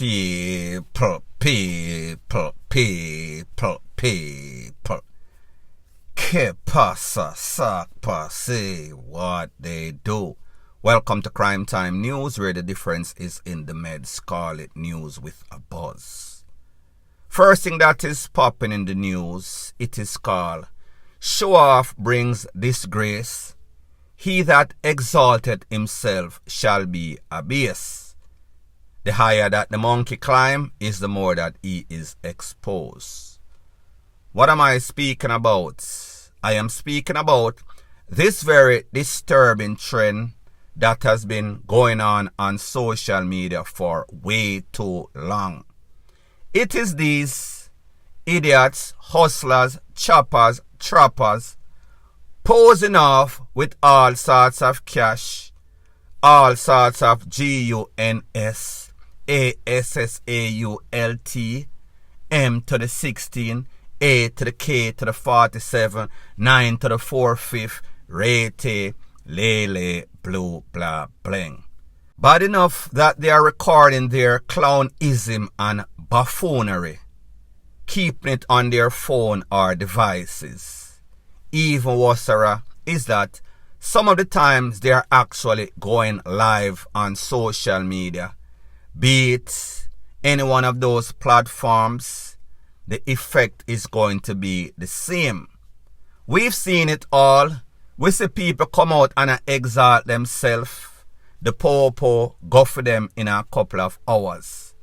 People. Que pasa, sakpa, say what they do. Welcome to Crime Time News, where the difference is in the meds. Call it news with a buzz. First thing that is popping in the news, it is called Show Off Brings Disgrace. He that exalteth himself shall be abased. The higher that the monkey climb is the more that he is exposed. What am I speaking about? I am speaking about this very disturbing trend that has been going on social media for way too long. It is these idiots, hustlers, choppers, trappers, posing off with all sorts of cash, all sorts of GUNS, ASSAULT, M to the 16, A to the K to the 47, 9 to the 4/5, rete, lele, blue, blah, bling. Bad enough that they are recording their clownism and buffoonery, keeping it on their phone or devices. Even worse is that some of the times they are actually going live on social media, be it any one of those platforms. The effect is going to be the same. We've seen it all. We see people come out and exalt themselves. The po go for them in a couple of hours.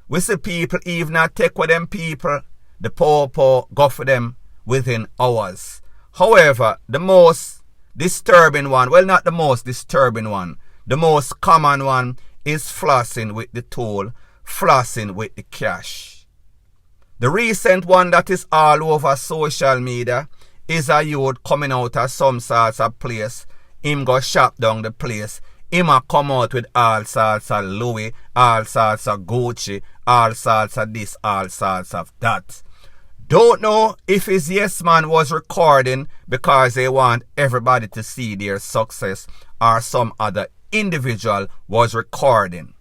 We see people even take with them people. The po go for them within hours. However, the most disturbing one, well, not the most disturbing one, the most common one is flossing with the tool, flossing with the cash. The recent one that is all over social media is a youth coming out of some sorts of place. Him go shop down the place. Him a come out with all sorts of Louis, all sorts of Gucci, all sorts of this, all sorts of that. Don't know if his yes man was recording because they want everybody to see their success, or some other individual was recording.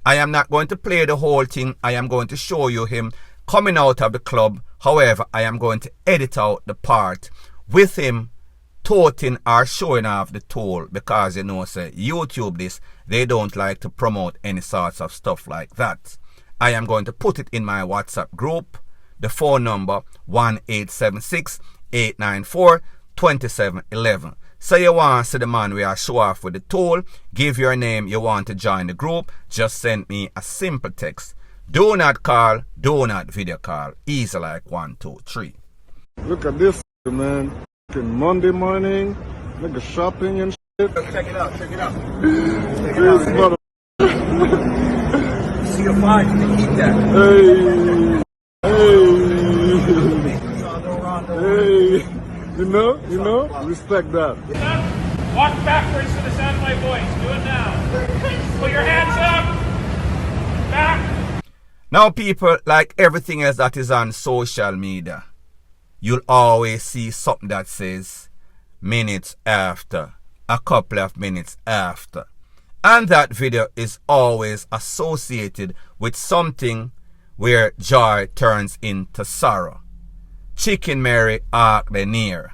I am not going to play the whole thing. I am going to show you him coming out of the club. However, I am going to edit out the part with him toting or showing off the tool, because you know, say YouTube this, they don't like to promote any sorts of stuff like that. I am going to put it in my WhatsApp group. The phone number 1-876-894-2711. So you want to see the man we are show off with the tool, give your name, you want to join the group, just send me a simple text. Do not call, do not video call. Easy like 1, 2, 3. Look at this, man. Monday morning, nigga shopping and shit. Check it out, check it out. This mother. See your fire, you can keep that. Hey, you know, respect that. Walk backwards to the sound of my voice. Do it now. Put your hands up. Back. Now, people, like everything else that is on social media, you'll always see something that says minutes after, a couple of minutes after. And that video is always associated with something where joy turns into sorrow. Chicken Mary arc the near.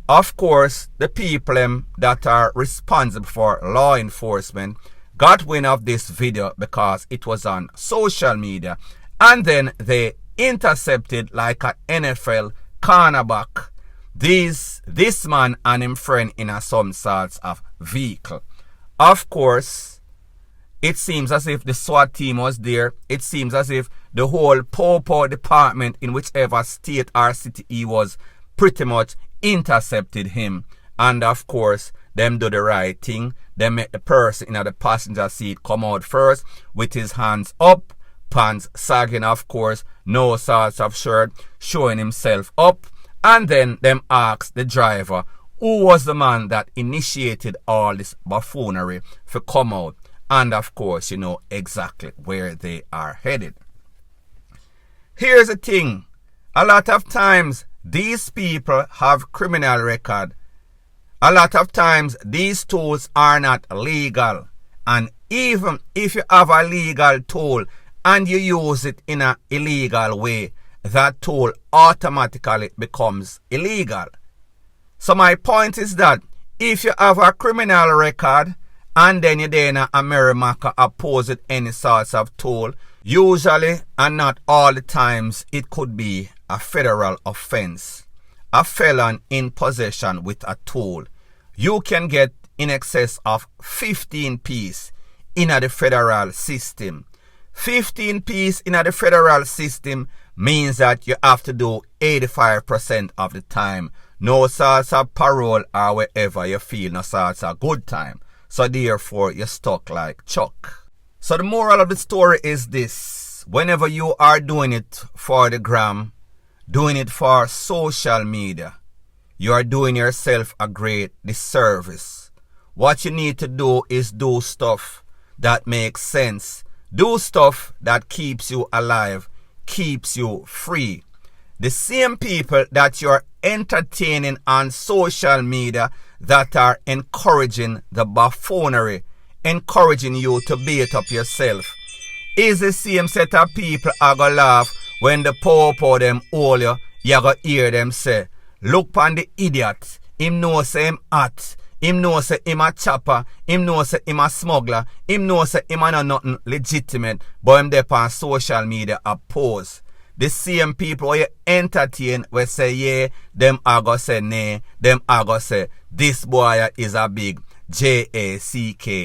Of course, the people that are responsible for law enforcement got wind of this video because it was on social media, and then they intercepted like an NFL cornerback this man and him friend in some sorts of vehicle. Of course, it seems as if the SWAT team was there. It seems as if the whole po department in whichever state or city he was pretty much intercepted him. And of course, them do the right thing. They make the person in the passenger seat come out first with his hands up, pants sagging, of course, no sorts of shirt, showing himself up. And then them ask the driver who was the man that initiated all this buffoonery to come out. And of course, you know exactly where they are headed. Here's the thing. A lot of times, these people have criminal record. A lot of times, these tools are not legal. And even if you have a legal tool and you use it in an illegal way, that tool automatically becomes illegal. So my point is that if you have a criminal record and then you then a Merrimack oppose with any sorts of tool, usually and not all the times it could be a federal offense. A felon in possession with a tool, you can get in excess of 15 piece in the federal system. 15 piece in the federal system means that you have to do 85% of the time. No sorts of parole or wherever you feel no sorts of good time. So therefore you're stuck like Chuck. So the moral of the story is this: whenever you are doing it for the gram, doing it for social media, you are doing yourself a great disservice. What you need to do is do stuff that makes sense. Do stuff that keeps you alive, keeps you free. The same people that you're entertaining on social media that are encouraging the buffoonery, encouraging you to beat up yourself, is the same set of people are gonna laugh when the popo them hold you. You gonna hear them say, look pon the idiot, him know say him hot, him know say him a chopper, him know say him a smuggler, him know say him a nothing legitimate, but him there on social media oppose. The same people where you entertain will say yeah, them are gonna say nay, them are gonna say this boy is a big JACKASS.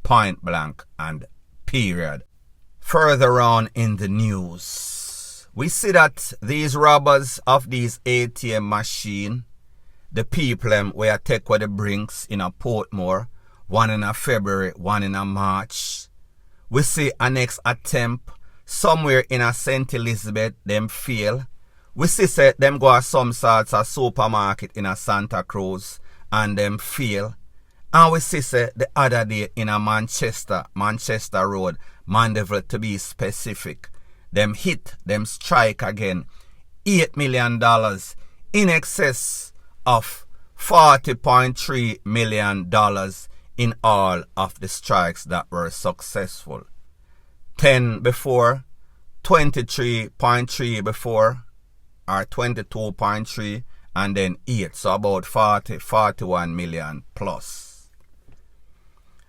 Point blank and period. Further on in the news, we see that these robbers of these ATM machine, the people where take with the brinks in a Portmore, one in a February, one in a March. We see a next attempt somewhere in a St. Elizabeth, them fail. We see say them go to some sorts of supermarket in a Santa Cruz and them fail. And we see say the other day in a Manchester Road, Mandeville to be specific, them hit, them strike again, $8 million in excess of $40.3 million in all of the strikes that were successful. 10 before, 23.3 before, or 22.3, and then 8, so about 41 million plus.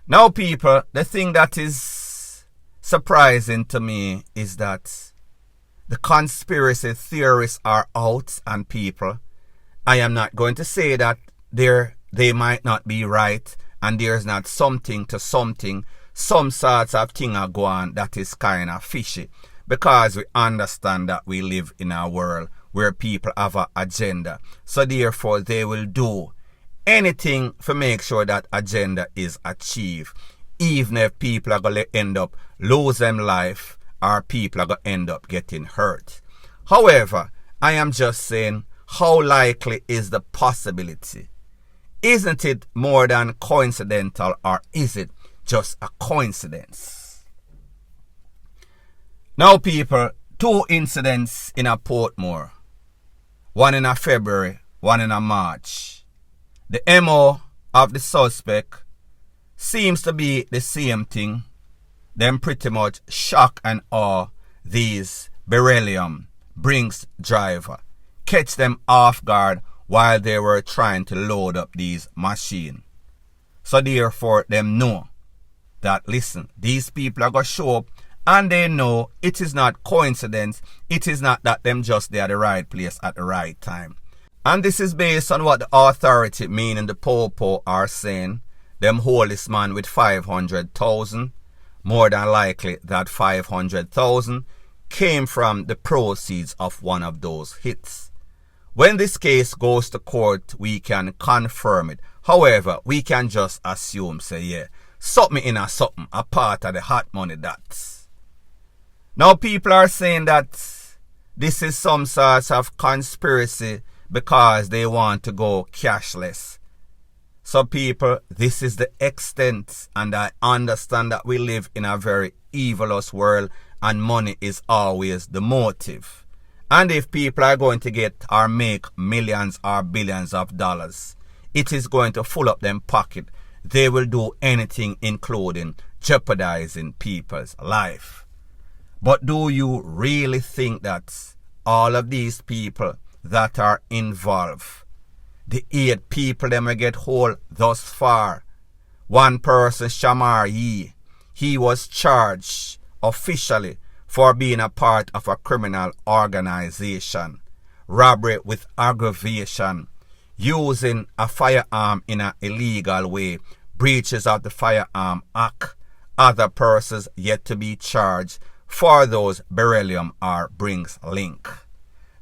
Now people, the thing that is surprising to me is that the conspiracy theorists are out, and people, I am not going to say that they might not be right and there's not something to something, some sorts of thing are going that is kind of fishy, because we understand that we live in a world where people have an agenda. So therefore they will do anything to make sure that agenda is achieved, even if people are going to end up lose them life or people are going to end up getting hurt. However, I am just saying, how likely is the possibility? Isn't it more than coincidental, or is it just a coincidence? Now people, 2 incidents in a Portmore, one in a February, one in a March. The MO of the suspect seems to be the same thing. Them pretty much shock and awe these beryllium Brinks driver, catch them off guard while they were trying to load up these machines. So therefore them know that, listen, these people are going to show up, and they know it is not coincidence. It is not that them just there at the right place at the right time. And this is based on what the authority, meaning the Popo, are saying. Them hold this man with 500,000. More than likely that 500,000 came from the proceeds of one of those hits. When this case goes to court, we can confirm it. However, we can just assume, say, yeah, something in a something, a part of the hot money that's. Now people are saying that this is some sort of conspiracy because they want to go cashless. So people, this is the extent, and I understand that we live in a very evilous world and money is always the motive. And if people are going to get or make millions or billions of dollars, it is going to fill up them pocket. they will do anything, including jeopardizing people's life. But do you really think that all of these people that are involved, the 8 people that may get hold thus far, one person, Shamar Yee, he was charged officially for being a part of a criminal organization, robbery with aggravation, using a firearm in an illegal way, breaches of the Firearm Act. Other persons yet to be charged for those beryllium or Brinks link.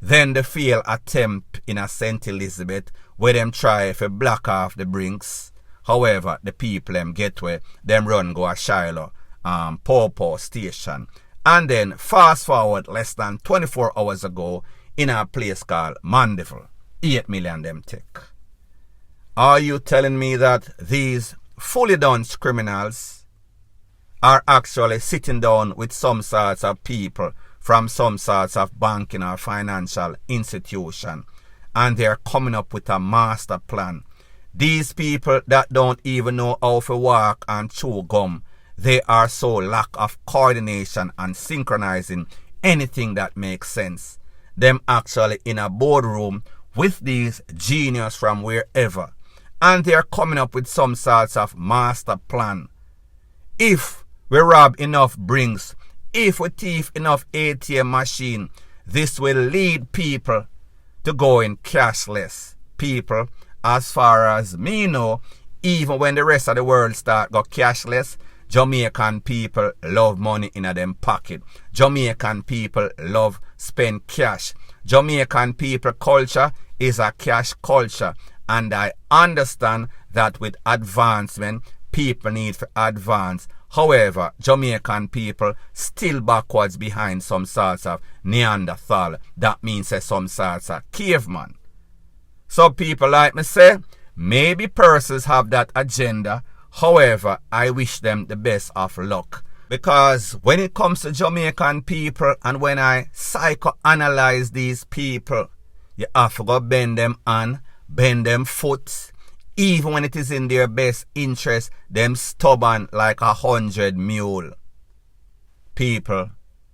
Then the failed attempt in a St. Elizabeth where them try to block off the Brinks. However, the people them get where them run go a Shiloh Pawpaw station. And then fast forward less than 24 hours ago in a place called Mandeville. 8 million them take. Are you telling me that these fully done criminals are actually sitting down with some sorts of people from some sorts of banking or financial institution and they're coming up with a master plan? These people that don't even know how to walk and chew gum, they are so lack of coordination and synchronizing anything that makes sense. Them actually in a boardroom with these geniuses from wherever, and they're coming up with some sorts of master plan. If we rob enough Brinks, if we thief enough ATM machine, this will lead people to going cashless. People, as far as me know, even when the rest of the world start go cashless, Jamaican people love money in them pocket. Jamaican people love spend cash. Jamaican people culture is a cash culture. And I understand that with advancement, people need to advance. However, Jamaican people still backwards behind some sorts of Neanderthal. That means some sorts of caveman. So people like me say, maybe persons have that agenda. However, I wish them the best of luck. Because when it comes to Jamaican people and when I psychoanalyze these people, you have to go bend them hand, bend them foot. Even when it is in their best interest, them stubborn like 100 mule. People,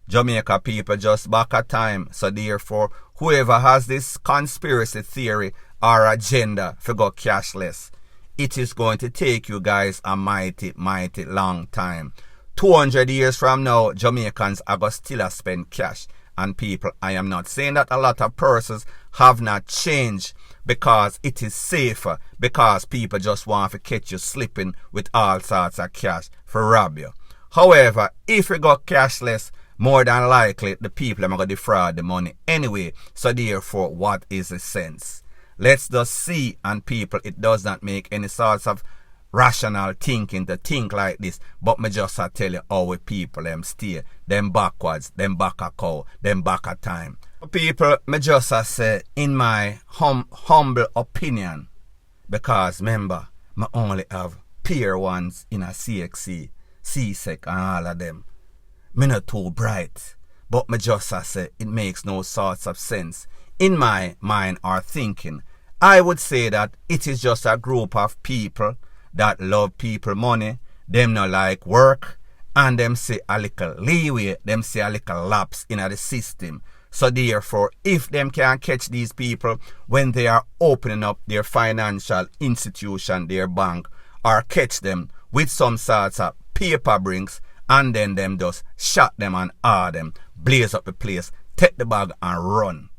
Jamaica people just back a time. So therefore, whoever has this conspiracy theory or agenda for go cashless, it is going to take you guys a mighty, mighty long time. 200 years from now, Jamaicans are going to still spend cash. And people, I am not saying that a lot of persons have not changed because it is safer, because people just want to catch you slipping with all sorts of cash for rob you. However, if we go cashless, more than likely the people are going to defraud the money anyway. So therefore, what is the sense? Let's just see, and people, it does not make any sorts of rational thinking to think like this, but me just tell you how we people them stay, them backwards, them back a cow, them back a time. People, me just say, in my humble opinion, because remember, me only have peer ones in a CXC, CSEC and all of them. Me not too bright, but me just say, it makes no sorts of sense. In my mind or thinking, I would say that it is just a group of people that love people money, them not like work, and them see a little leeway, them see a little lapse in the system. So therefore, if them can catch these people when they are opening up their financial institution, their bank, or catch them with some sorts of paper Brinks, and then them just shot them and all them, blaze up the place, take the bag and run.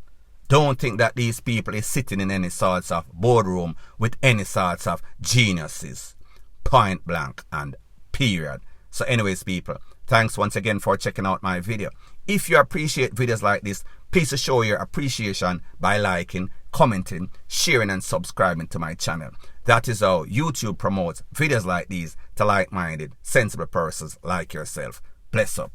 Don't think that these people is sitting in any sorts of boardroom with any sorts of geniuses. Point blank and period. So anyways, people, thanks once again for checking out my video. If you appreciate videos like this, please show your appreciation by liking, commenting, sharing and subscribing to my channel. That is how YouTube promotes videos like these to like-minded, sensible persons like yourself. Bless up.